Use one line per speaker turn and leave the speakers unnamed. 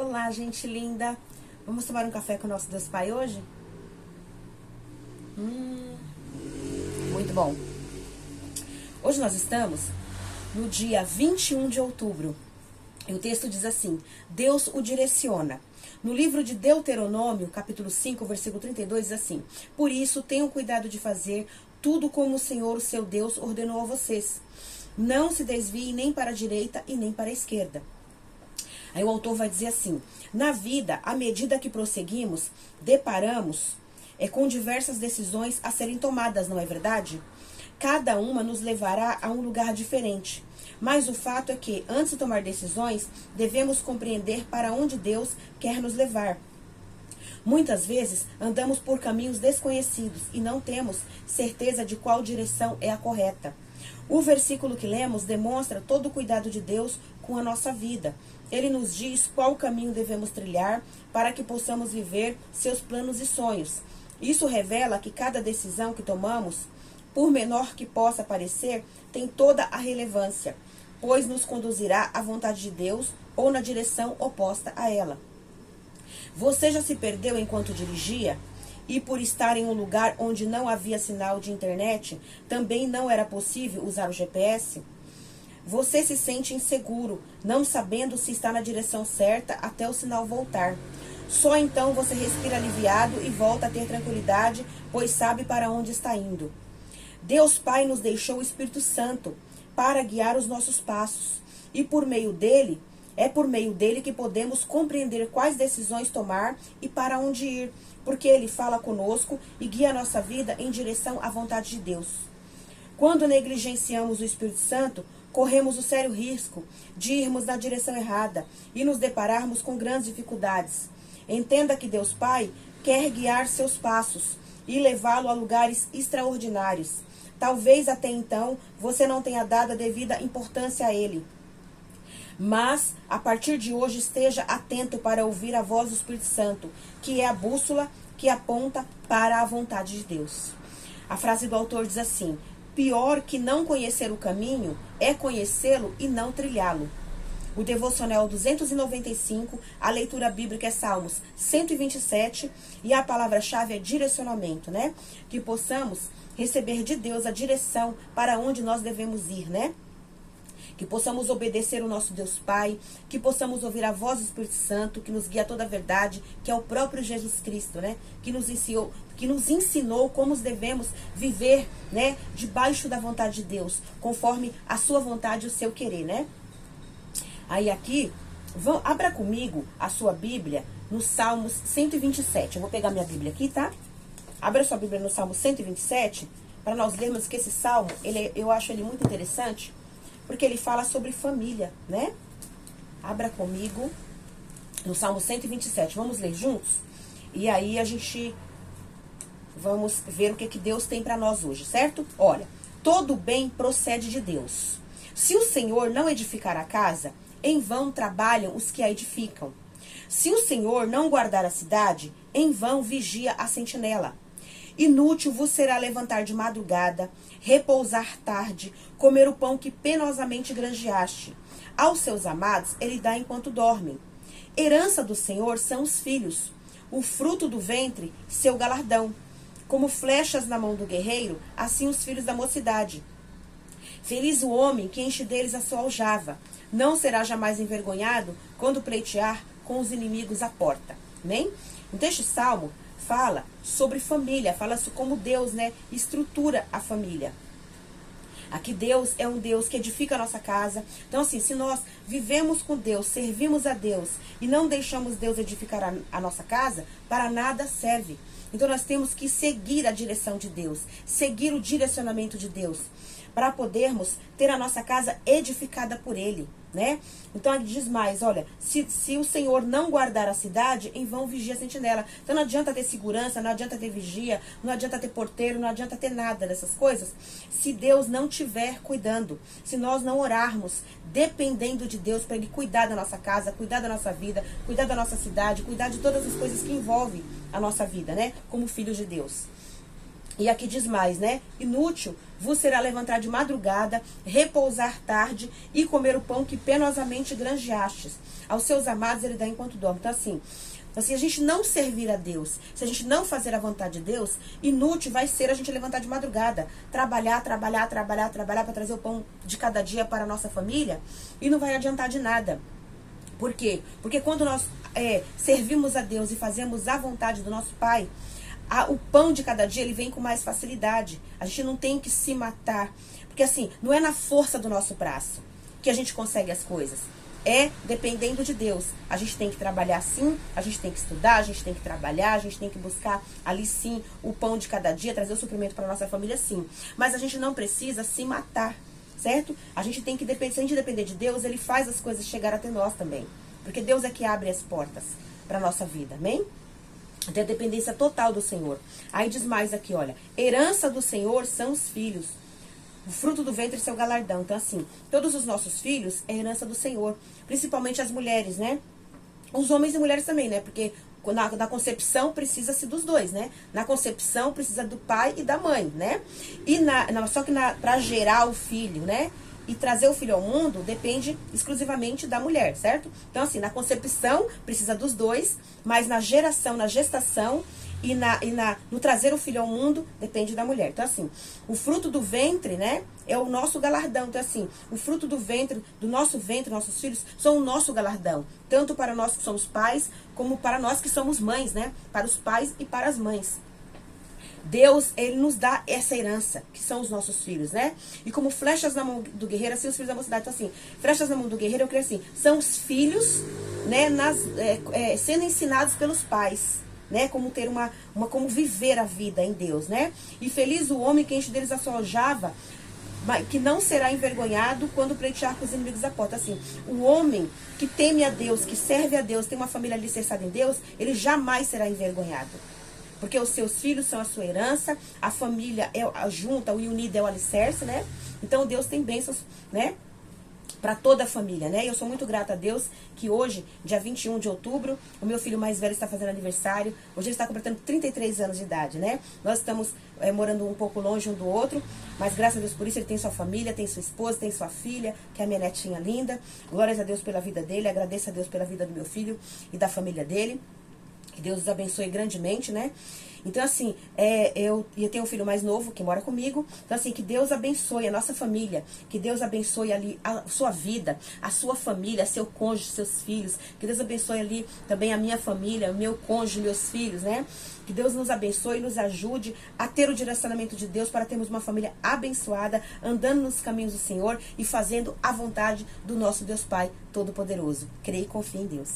Olá, gente linda! Vamos tomar um café com o nosso Deus Pai hoje? Muito bom! Hoje nós estamos no dia 21 de outubro. E o texto diz assim: Deus o direciona. No livro de Deuteronômio, capítulo 5, versículo 32, diz assim: Por isso, tenham cuidado de fazer tudo como o Senhor, o seu Deus, ordenou a vocês. Não se desviem nem para a direita e nem para a esquerda. Aí o autor vai dizer assim: na vida, à medida que prosseguimos, deparamos com diversas decisões a serem tomadas, não é verdade? Cada uma nos levará a um lugar diferente. Mas o fato é que, antes de tomar decisões, devemos compreender para onde Deus quer nos levar. Muitas vezes, andamos por caminhos desconhecidos e não temos certeza de qual direção é a correta. O versículo que lemos demonstra todo o cuidado de Deus com a nossa vida. Ele nos diz qual caminho devemos trilhar para que possamos viver seus planos e sonhos. Isso revela que cada decisão que tomamos, por menor que possa parecer, tem toda a relevância, pois nos conduzirá à vontade de Deus ou na direção oposta a ela. Você já se perdeu enquanto dirigia? E por estar em um lugar onde não havia sinal de internet, também não era possível usar o GPS? Você se sente inseguro, não sabendo se está na direção certa até o sinal voltar. Só então você respira aliviado e volta a ter tranquilidade, pois sabe para onde está indo. Deus Pai nos deixou o Espírito Santo para guiar os nossos passos. E por meio dele que podemos compreender quais decisões tomar e para onde ir, porque ele fala conosco e guia a nossa vida em direção à vontade de Deus. Quando negligenciamos o Espírito Santo, corremos o sério risco de irmos na direção errada e nos depararmos com grandes dificuldades. Entenda que Deus Pai quer guiar seus passos e levá-lo a lugares extraordinários. Talvez até então você não tenha dado a devida importância a ele. Mas, a partir de hoje, esteja atento para ouvir a voz do Espírito Santo, que é a bússola que aponta para a vontade de Deus. A frase do autor diz assim: pior que não conhecer o caminho é conhecê-lo e não trilhá-lo. O devocional 295, a leitura bíblica é Salmos 127 e a palavra-chave é direcionamento, né? Que possamos receber de Deus a direção para onde nós devemos ir, né? Que possamos obedecer o nosso Deus Pai, que possamos ouvir a voz do Espírito Santo, que nos guia a toda a verdade, que é o próprio Jesus Cristo, né? Que nos ensinou como devemos viver, né? Debaixo da vontade de Deus, conforme a sua vontade e o seu querer, né? Aí aqui, abra comigo a sua Bíblia no Salmos 127. Eu vou pegar minha Bíblia aqui, tá? Abra sua Bíblia no Salmo 127, para nós lermos que esse Salmo, eu acho ele muito interessante, porque ele fala sobre família, né? Abra comigo no Salmo 127. Vamos ler juntos? E aí a gente vamos ver o que Deus tem para nós hoje, certo? Olha, todo bem procede de Deus. Se o Senhor não edificar a casa, em vão trabalham os que a edificam. Se o Senhor não guardar a cidade, em vão vigia a sentinela. Inútil vos será levantar de madrugada, repousar tarde, comer o pão que penosamente granjeaste. Aos seus amados ele dá enquanto dormem. Herança do Senhor são os filhos, o fruto do ventre, seu galardão. Como flechas na mão do guerreiro, assim os filhos da mocidade. Feliz o homem que enche deles a sua aljava. Não será jamais envergonhado quando pleitear com os inimigos à porta. Amém? Então este salmo fala sobre família, fala sobre como Deus, né, estrutura a família. Aqui Deus é um Deus que edifica a nossa casa. Então assim, se nós vivemos com Deus, servimos a Deus e não deixamos Deus edificar a nossa casa, para nada serve. Então nós temos que seguir a direção de Deus, seguir o direcionamento de Deus, para podermos ter a nossa casa edificada por Ele, né? Então ele diz mais, olha, se o Senhor não guardar a cidade, em vão vigia a sentinela. Então não adianta ter segurança, não adianta ter vigia, não adianta ter porteiro, não adianta ter nada dessas coisas, se Deus não estiver cuidando, se nós não orarmos, dependendo de Deus para Ele cuidar da nossa casa, cuidar da nossa vida, cuidar da nossa cidade, cuidar de todas as coisas que envolvem a nossa vida, né? Como filhos de Deus. E aqui diz mais, né? Inútil vos será levantar de madrugada, repousar tarde e comer o pão que penosamente granjeastes. Aos seus amados ele dá enquanto dorme. Então, assim, se a gente não servir a Deus, se a gente não fazer a vontade de Deus, inútil vai ser a gente levantar de madrugada, trabalhar para trazer o pão de cada dia para a nossa família, e não vai adiantar de nada. Por quê? Porque quando nós servimos a Deus e fazemos a vontade do nosso Pai, o pão de cada dia ele vem com mais facilidade. A gente não tem que se matar, porque assim, não é na força do nosso braço que a gente consegue as coisas. É dependendo de Deus. A gente tem que trabalhar sim, a gente tem que estudar, a gente tem que trabalhar, a gente tem que buscar ali sim o pão de cada dia, trazer o suprimento para nossa família sim. Mas a gente não precisa se matar, certo? A gente tem que depender, se a gente depender de Deus, ele faz as coisas chegar até nós também. Porque Deus é que abre as portas para nossa vida, amém? Tem a dependência total do Senhor. Aí diz mais aqui, olha, herança do Senhor são os filhos. O fruto do ventre é seu galardão. Então, assim, todos os nossos filhos é herança do Senhor. Principalmente as mulheres, né? Os homens e mulheres também, né? Porque na concepção precisa-se dos dois, né? Na concepção precisa do pai e da mãe, né? E só que para gerar o filho, né? E trazer o filho ao mundo depende exclusivamente da mulher, certo? Então, assim, na concepção precisa dos dois, mas na geração, na gestação e no trazer o filho ao mundo depende da mulher. Então, assim, o fruto do ventre, né, é o nosso galardão. Então, assim, o fruto do ventre, do nosso ventre, nossos filhos, são o nosso galardão. Tanto para nós que somos pais, como para nós que somos mães, né? Para os pais e para as mães. Deus, ele nos dá essa herança, que são os nossos filhos, né? E como flechas na mão do guerreiro, assim os filhos da mocidade. Então, assim, flechas na mão do guerreiro, eu creio assim, são os filhos, né, sendo ensinados pelos pais, né? Como ter como viver a vida em Deus, né? E feliz o homem que enche deles a sua aljava, que não será envergonhado quando pleitear com os inimigos da porta. Assim, o homem que teme a Deus, que serve a Deus, tem uma família alicerçada em Deus, ele jamais será envergonhado. Porque os seus filhos são a sua herança, a família é a junta, o unida é o alicerce, né? Então Deus tem bênçãos, né? Para toda a família, né? Eu sou muito grata a Deus que hoje, dia 21 de outubro, o meu filho mais velho está fazendo aniversário. Hoje ele está completando 33 anos de idade, né? Nós estamos morando um pouco longe um do outro, mas graças a Deus por isso ele tem sua família, tem sua esposa, tem sua filha, que é a minha netinha linda. Glórias a Deus pela vida dele, agradeço a Deus pela vida do meu filho e da família dele. Que Deus os abençoe grandemente, né? Então, assim, eu tenho um filho mais novo que mora comigo. Então, assim, que Deus abençoe a nossa família. Que Deus abençoe ali a sua vida, a sua família, seu cônjuge, seus filhos. Que Deus abençoe ali também a minha família, o meu cônjuge, meus filhos, né? Que Deus nos abençoe e nos ajude a ter o direcionamento de Deus para termos uma família abençoada, andando nos caminhos do Senhor e fazendo a vontade do nosso Deus Pai Todo-Poderoso. Creia e confie em Deus.